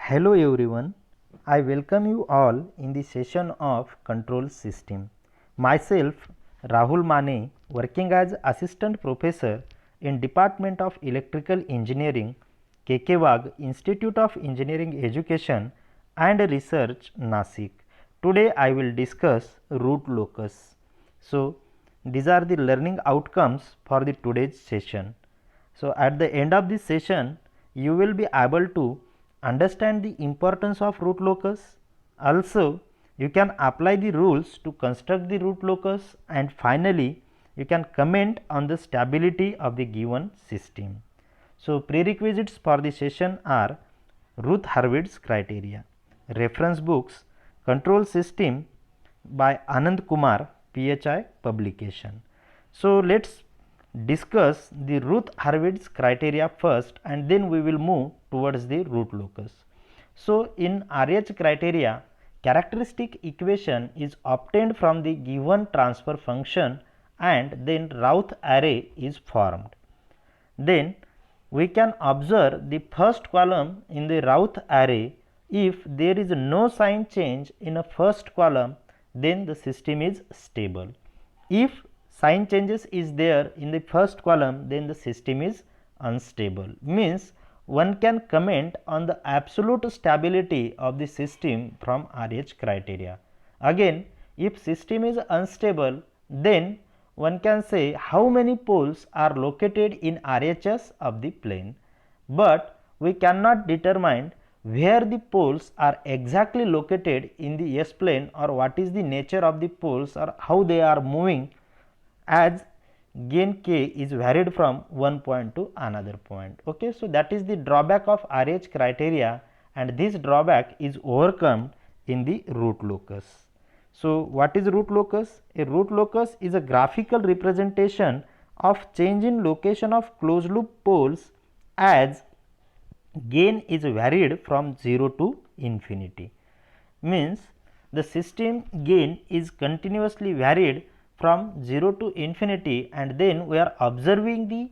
Hello everyone, I welcome you all in the session of Control System. Myself Rahul Mane, working as Assistant Professor in Department of Electrical Engineering, KK Institute of Engineering Education and Research, Nasik. Today I will discuss root locus. So these are the learning outcomes for the today's session. So at the end of this session, you will be able to understand the importance of root locus. Also, you can apply the rules to construct the root locus, and finally, you can comment on the stability of the given system. So, prerequisites for the session are Routh-Hurwitz criteria, reference books, control system by Anand Kumar, PHI publication. So, let us discuss the Routh-Hurwitz criteria first, and then we will move towards the root locus. So, in RH criteria, characteristic equation is obtained from the given transfer function and then Routh array is formed. Then we can observe the first column in the Routh array. If there is no sign change in a first column, then the system is stable. If sign changes is there in the first column, then the system is unstable. Means one can comment on the absolute stability of the system from RH criteria. Again, if system is unstable, then one can say how many poles are located in RHS of the plane, but we cannot determine where the poles are exactly located in the S plane, or what is the nature of the poles, or how they are moving, as gain k is varied from one point to another point. Okay, so that is the drawback of RH criteria, and this drawback is overcome in the root locus. So what is root locus? A root locus is a graphical representation of change in location of closed loop poles as gain is varied from 0 to infinity. Means the system gain is continuously varied from 0 to infinity, and then we are observing the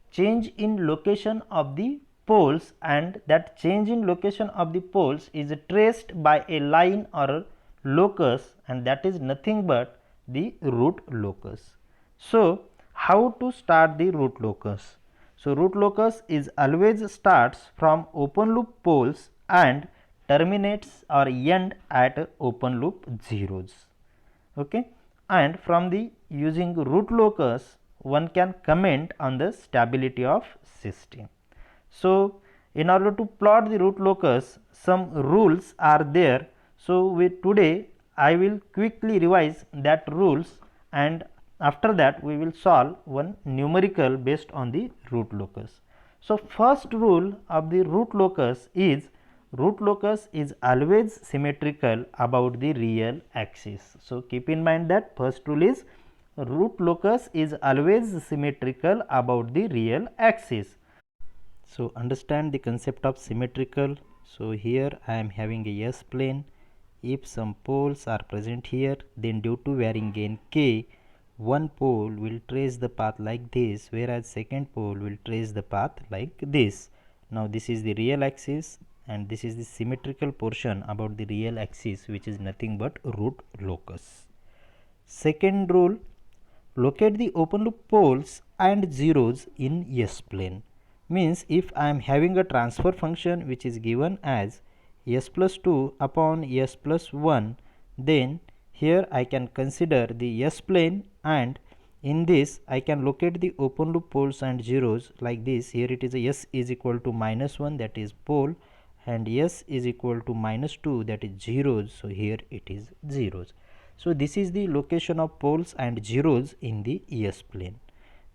change in location of the poles, and that change in location of the poles is traced by a line or a locus, and that is nothing but the root locus. So how to start the root locus? So root locus is always starts from open loop poles and terminates or end at open loop zeros. Okay, and from the using root locus one can comment on the stability of system. So in order to plot the root locus, some rules are there. So with today I will quickly revise that rules, and after that we will solve one numerical based on the root locus. So first rule of the root locus is always symmetrical about the real axis. So keep in mind that first rule is root locus is always symmetrical about the real axis. So understand the concept of symmetrical. So here I am having a S plane. If some poles are present here, then due to varying gain k, one pole will trace the path like this, whereas second pole will trace the path like this. Now this is the real axis, and this is the symmetrical portion about the real axis, which is nothing but root locus. Second rule, locate the open loop poles and zeros in S plane. Means if I am having a transfer function which is given as S plus 2 upon S plus 1, then here I can consider the S plane, and in this I can locate the open loop poles and zeros like this. Here it is a S is equal to minus 1, that is pole, and S is equal to minus 2, that is zeros. So here it is zeros. So this is the location of poles and zeros in the S plane.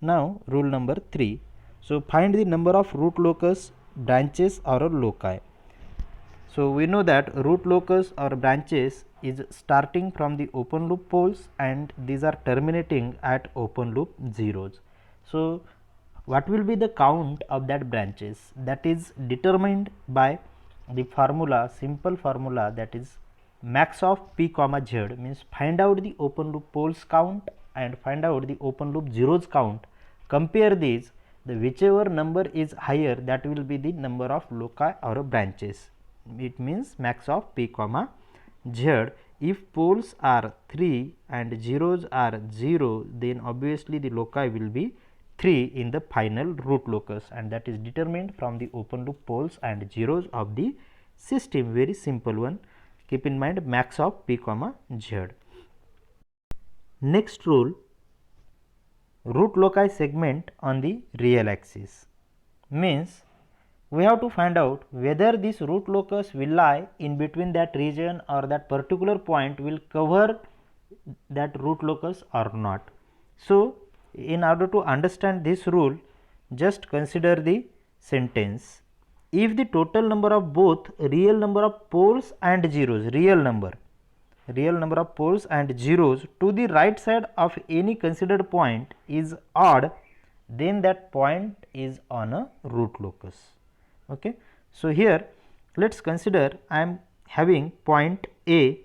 Now rule number 3. So find the number of root locus, branches or loci. So we know that root locus or branches is starting from the open loop poles, and these are terminating at open loop zeros. So what will be the count of that branches? That is determined by the formula, simple formula, that is max of p comma z. Means find out the open loop poles count and find out the open loop zeros count. Compare these, the whichever number is higher, that will be the number of loci or branches. it means max of p comma z. If poles are 3 and zeros are 0, then obviously the loci will be 3 in the final root locus, and that is determined from the open loop poles and zeros of the system. Very simple one. Keep in mind max of p comma z. Next rule, root loci segment on the real axis, means we have to find out whether this root locus will lie in between that region or that particular point will cover that root locus or not. So, in order to understand this rule, just consider the sentence. If the total number of both real number of poles and zeros, real number of poles and zeros to the right side of any considered point is odd, then that point is on a root locus. Okay. So, here let us consider I am having point A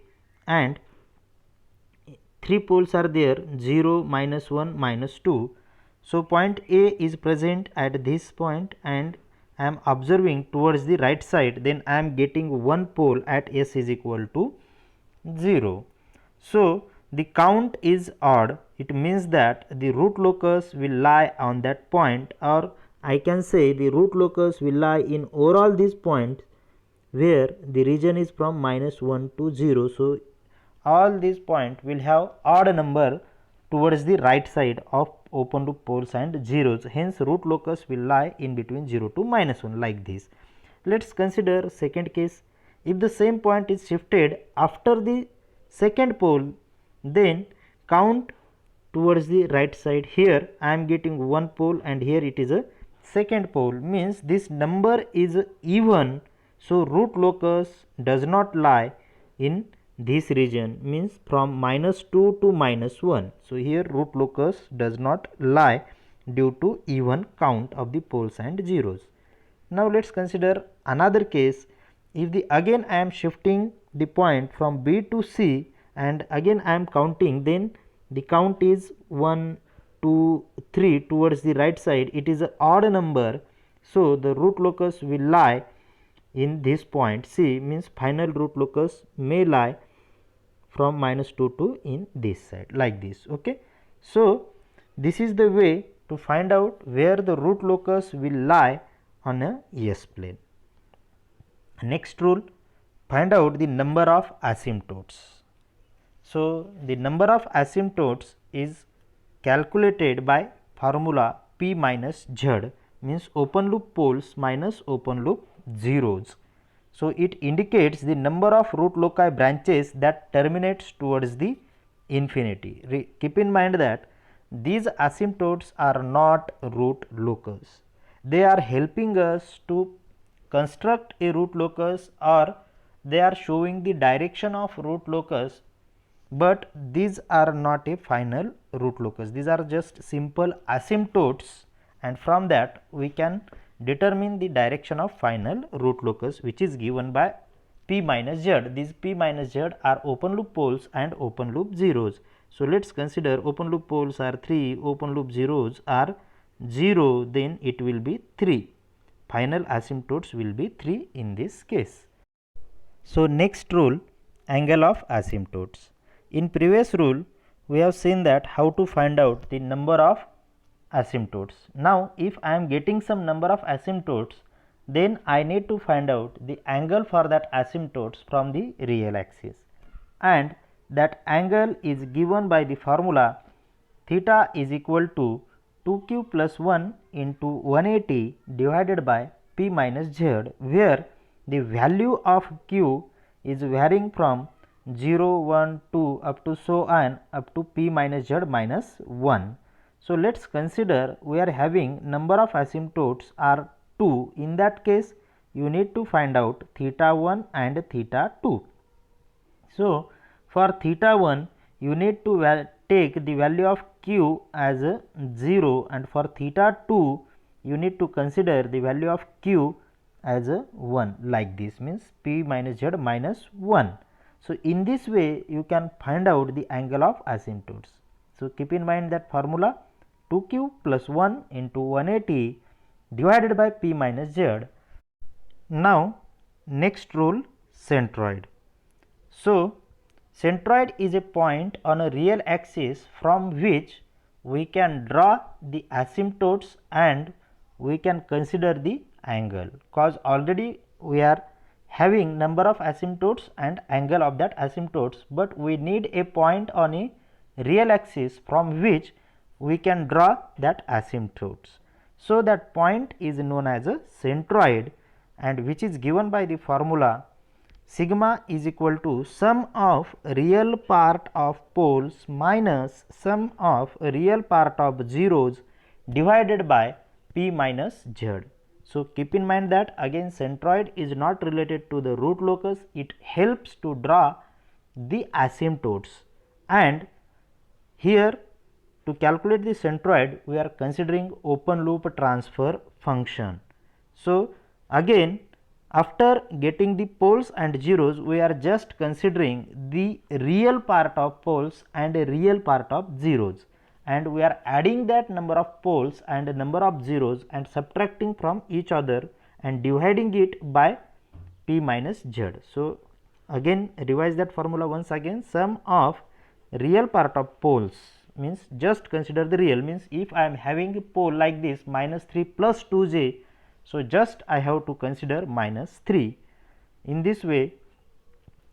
and 3 poles are there, 0, -1, -2. So, point A is present at this point and I am observing towards the right side, then I am getting one pole at S is equal to 0. So, the count is odd, it means that the root locus will lie on that point, or I can say the root locus will lie in overall these points where the region is from -1 to 0. So, all these points will have odd number towards the right side of open loop poles and zeros, hence root locus will lie in between 0 to -1 like this. Let us consider second case. If the same point is shifted after the second pole, then count towards the right side. Here I am getting one pole and here it is a second pole, means this number is even. So, root locus does not lie in this region, means from -2 to -1. So, here root locus does not lie due to even count of the poles and zeros. Now, let us consider another case. If the again I am shifting the point from B to C and again I am counting, then the count is 1, 2, 3 towards the right side, it is an odd number. So, the root locus will lie in this point C, means final root locus may lie from -2 to in this side like this. Okay. So, this is the way to find out where the root locus will lie on a S plane. Next rule, find out the number of asymptotes. So, the number of asymptotes is calculated by formula P minus Z, means open loop poles minus open loop zeros. So, it indicates the number of root loci branches that terminates towards the infinity. Keep in mind that these asymptotes are not root locus. They are helping us to construct a root locus, or they are showing the direction of root locus, but these are not a final root locus. These are just simple asymptotes, and from that we can determine the direction of final root locus, which is given by P minus Z. These P minus Z are open loop poles and open loop zeros. So, let us consider open loop poles are 3, open loop zeros are 0, then it will be 3. Final asymptotes will be 3 in this case. So, next rule, angle of asymptotes. In previous rule, we have seen that how to find out the number of asymptotes. Now, if I am getting some number of asymptotes, then I need to find out the angle for that asymptotes from the real axis, and that angle is given by the formula theta is equal to 2q plus 1 into 180 divided by P minus Z, where the value of q is varying from 0, 1, 2 up to so on up to P minus Z minus 1. So, let us consider we are having number of asymptotes are 2. In that case, you need to find out theta 1 and theta 2. So, for theta 1 you need to take the value of q as 0, and for theta 2 you need to consider the value of q as 1 like this, means P minus Z minus 1. So, in this way you can find out the angle of asymptotes. So, keep in mind that formula 2q plus 1 into 180 divided by P minus Z. Now, next rule, centroid. So centroid is a point on a real axis from which we can draw the asymptotes and we can consider the angle, cause already we are having number of asymptotes and angle of that asymptotes, but we need a point on a real axis from which we can draw that asymptotes. So that point is known as a centroid, and which is given by the formula sigma is equal to sum of real part of poles minus sum of real part of zeros divided by p minus z. So keep in mind that again centroid is not related to the root locus, it helps to draw the asymptotes, and here to calculate the centroid we are considering open loop transfer function. So again after getting the poles and zeros we are just considering the real part of poles and a real part of zeros, and we are adding that number of poles and number of zeros and subtracting from each other and dividing it by p minus z. So again revise that formula once again, sum of real part of poles means just consider the real, means if I am having a pole like this minus 3 plus 2j, so just I have to consider minus 3. In this way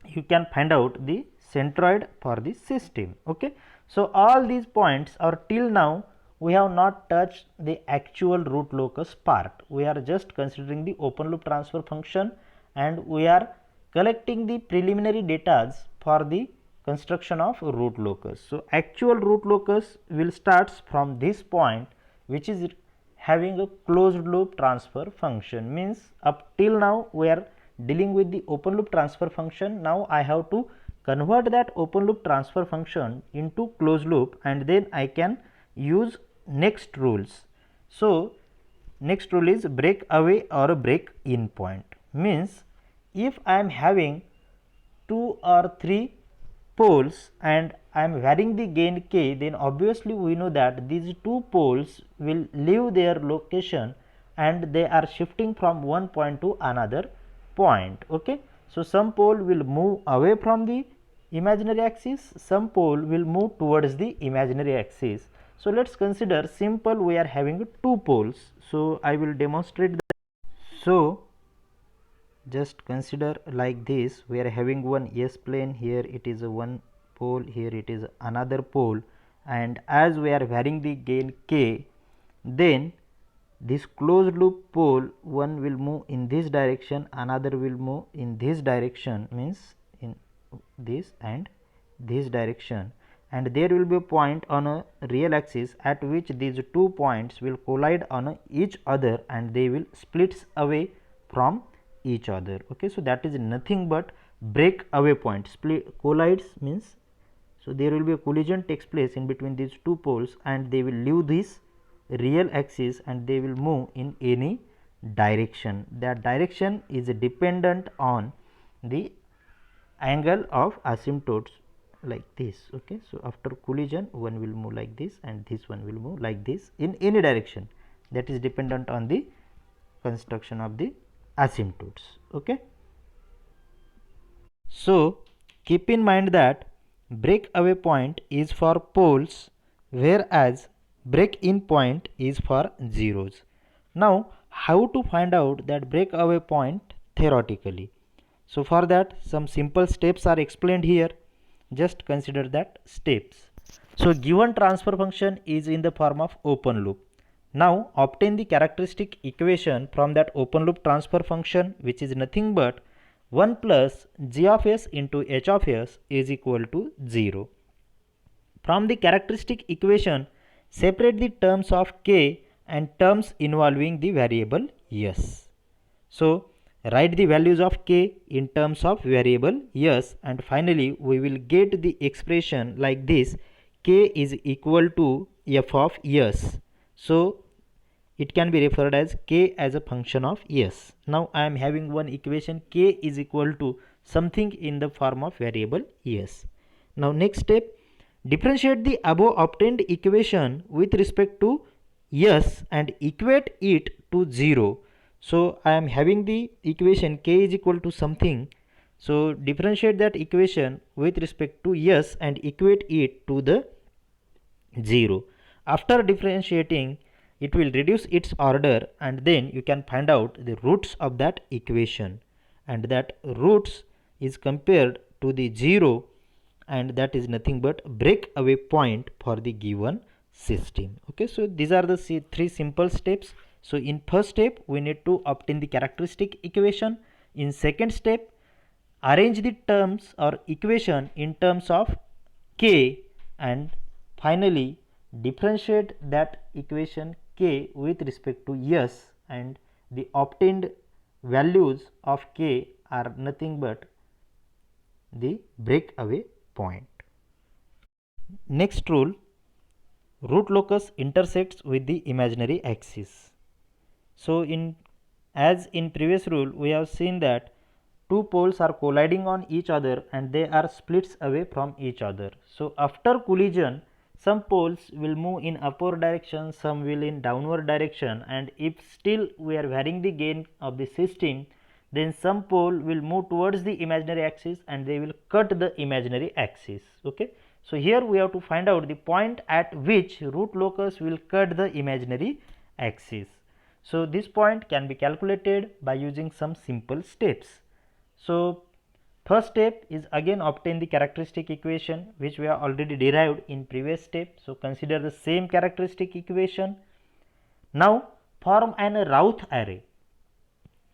you can find out the centroid for the system. Okay. So all these points or till now we have not touched the actual root locus part, we are just considering the open loop transfer function and we are collecting the preliminary data for the construction of root locus. So actual root locus will starts from this point, which is having a closed loop transfer function, means up till now we are dealing with the open loop transfer function. Now I have to convert that open loop transfer function into closed loop and then I can use next rules. So next rule is break away or break in point, means if I am having 2 or 3 poles and I am varying the gain k, then obviously we know that these 2 poles will leave their location and they are shifting from one point to another point. Okay. So some pole will move away from the imaginary axis, some pole will move towards the imaginary axis. So let us consider simple, we are having 2 poles. So I will demonstrate that. So just consider like this, we are having one S plane, here it is a one pole, here it is another pole, and as we are varying the gain k, then this closed loop pole one will move in this direction, another will move in this direction, means in this and this direction, and there will be a point on a real axis at which these 2 points will collide on each other and they will split away from each other. Okay. So that is nothing but break away point. Split collides means, so there will be a collision takes place in between these 2 poles and they will leave this real axis and they will move in any direction. That direction is dependent on the angle of asymptotes like this. Okay. So after collision one will move like this and this one will move like this in any direction, that is dependent on the construction of the asymptotes. Okay. So keep in mind that break away point is for poles whereas break in point is for zeros. Now how to find out that break away point theoretically? So for that some simple steps are explained here, just consider that steps. So given transfer function is in the form of open loop. Now obtain the characteristic equation from that open loop transfer function, which is nothing but 1 plus g of s into h of s is equal to 0. From the characteristic equation separate the terms of k and terms involving the variable s. So write the values of k in terms of variable s and finally we will get the expression like this, k is equal to f of s. So it can be referred as k as a function of s. Now I am having one equation, k is equal to something in the form of variable s. Now next step, differentiate the above obtained equation with respect to s and equate it to 0. So I am having the equation k is equal to something. So differentiate that equation with respect to s and equate it to the 0. After differentiating, it will reduce its order, and then you can find out the roots of that equation, and that roots is compared to the 0, and that is nothing but breakaway point for the given system. Okay, so these are the three simple steps. So in first step we need to obtain the characteristic equation. In second step, arrange the terms or equation in terms of k, and finally differentiate that equation k with respect to s, and the obtained values of k are nothing but the breakaway point. Next rule, root locus intersects with the imaginary axis. So as in previous rule we have seen that two poles are colliding on each other and they are splits away from each other. So after collision, some poles will move in upward direction, some will in downward direction, and if still we are varying the gain of the system, then some pole will move towards the imaginary axis and they will cut the imaginary axis. Okay. So here we have to find out the point at which root locus will cut the imaginary axis. So this point can be calculated by using some simple steps. So first step is again obtain the characteristic equation which we have already derived in previous step. So consider the same characteristic equation. Now form an Routh array.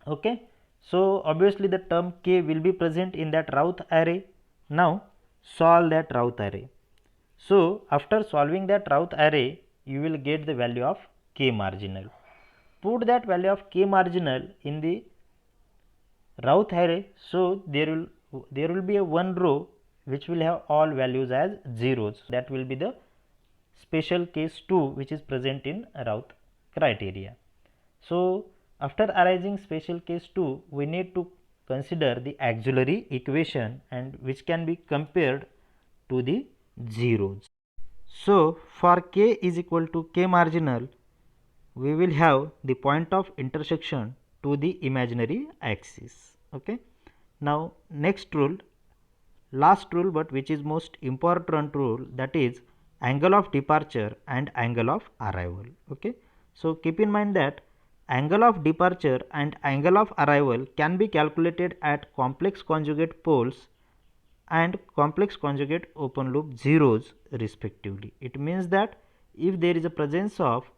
Okay. So obviously the term k will be present in that Routh array. Now solve that Routh array. So after solving that Routh array, you will get the value of k marginal. Put that value of k marginal in the Routh array. So there will be a one row which will have all values as zeros. That will be the special case 2 which is present in Routh criteria. So after arising special case 2, we need to consider the auxiliary equation, and which can be compared to the zeros. So for k is equal to k marginal, we will have the point of intersection to the imaginary axis. Okay. Now next rule, last rule, but which is most important rule, that is angle of departure and angle of arrival. Okay. So keep in mind that angle of departure and angle of arrival can be calculated at complex conjugate poles and complex conjugate open loop zeros respectively. It means that if there is a presence of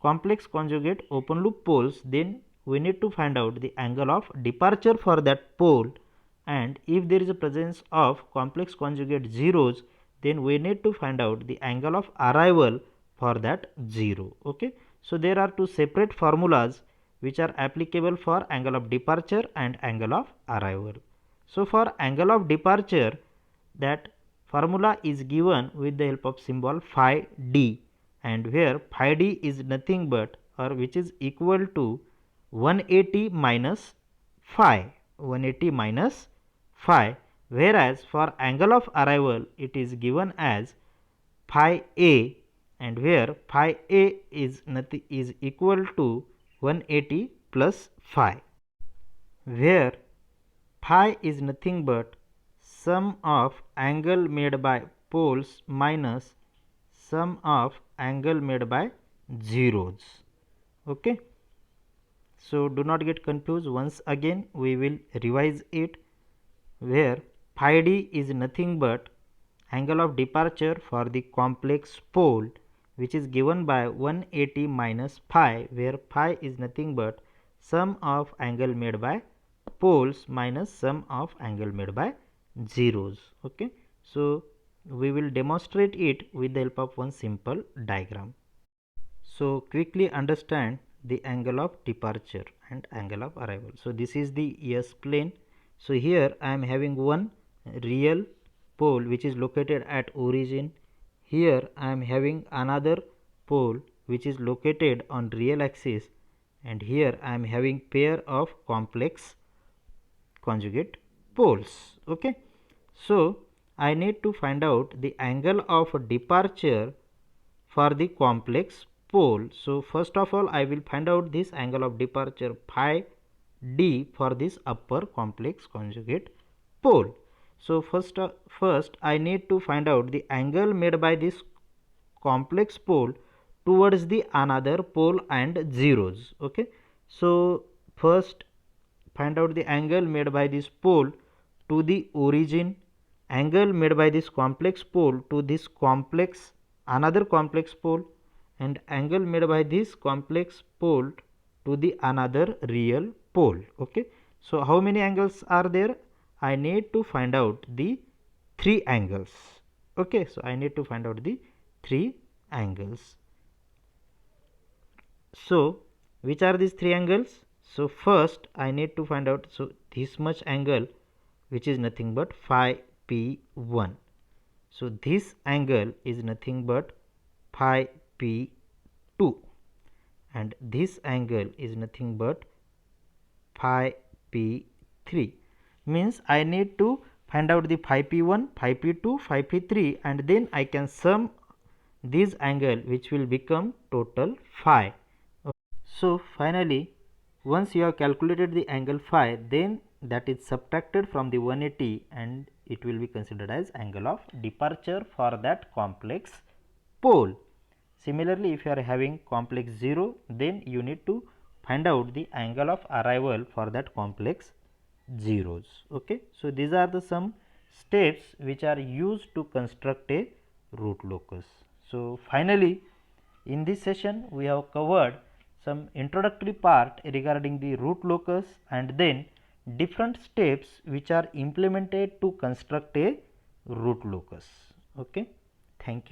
complex conjugate open loop poles, then we need to find out the angle of departure for that pole, and if there is a presence of complex conjugate zeros, then we need to find out the angle of arrival for that zero. Okay. So there are two separate formulas which are applicable for angle of departure and angle of arrival. So for angle of departure, that formula is given with the help of symbol phi d, and where phi d is nothing but, or which is equal to 180 minus phi, 180 minus phi, whereas for angle of arrival it is given as phi a, and where phi a is nothing is equal to 180 plus phi, where phi is nothing but sum of angle made by poles minus sum of angle made by zeros. Okay. So do not get confused. Once again we will revise it, where phi d is nothing but angle of departure for the complex pole, which is given by 180 minus phi, where phi is nothing but sum of angle made by poles minus sum of angle made by zeros. Okay. So we will demonstrate it with the help of one simple diagram. So quickly understand the angle of departure and angle of arrival. So this is the S plane. So here I am having one real pole which is located at origin. Here I am having another pole which is located on real axis, and here I am having pair of complex conjugate poles. Okay. So I need to find out the angle of departure for the complex pole. So first of all I will find out this angle of departure phi d for this upper complex conjugate pole. So first I need to find out the angle made by this complex pole towards the another pole and zeros. Okay, so first find out the angle made by this pole to the origin, angle made by this complex pole to this complex another complex pole, and angle made by this complex pole to the another real pole. Okay, so how many angles are there? I need to find out the 3 angles. Okay, so I need to find out the 3 angles. So which are these 3 angles? So first I need to find out, so this much angle which is nothing but phi p1. So this angle is nothing but phi p2, and this angle is nothing but phi p3. Means I need to find out the phi p1, phi p2, phi p3, and then I can sum this angle which will become total phi. So finally, once you have calculated the angle phi, then that is subtracted from the 180 and it will be considered as angle of departure for that complex pole. Similarly, if you are having complex 0, then you need to find out the angle of arrival for that complex zeros. Okay, so these are the some steps which are used to construct a root locus. So finally, in this session we have covered some introductory part regarding the root locus and then different steps which are implemented to construct a root locus. Okay, thank you.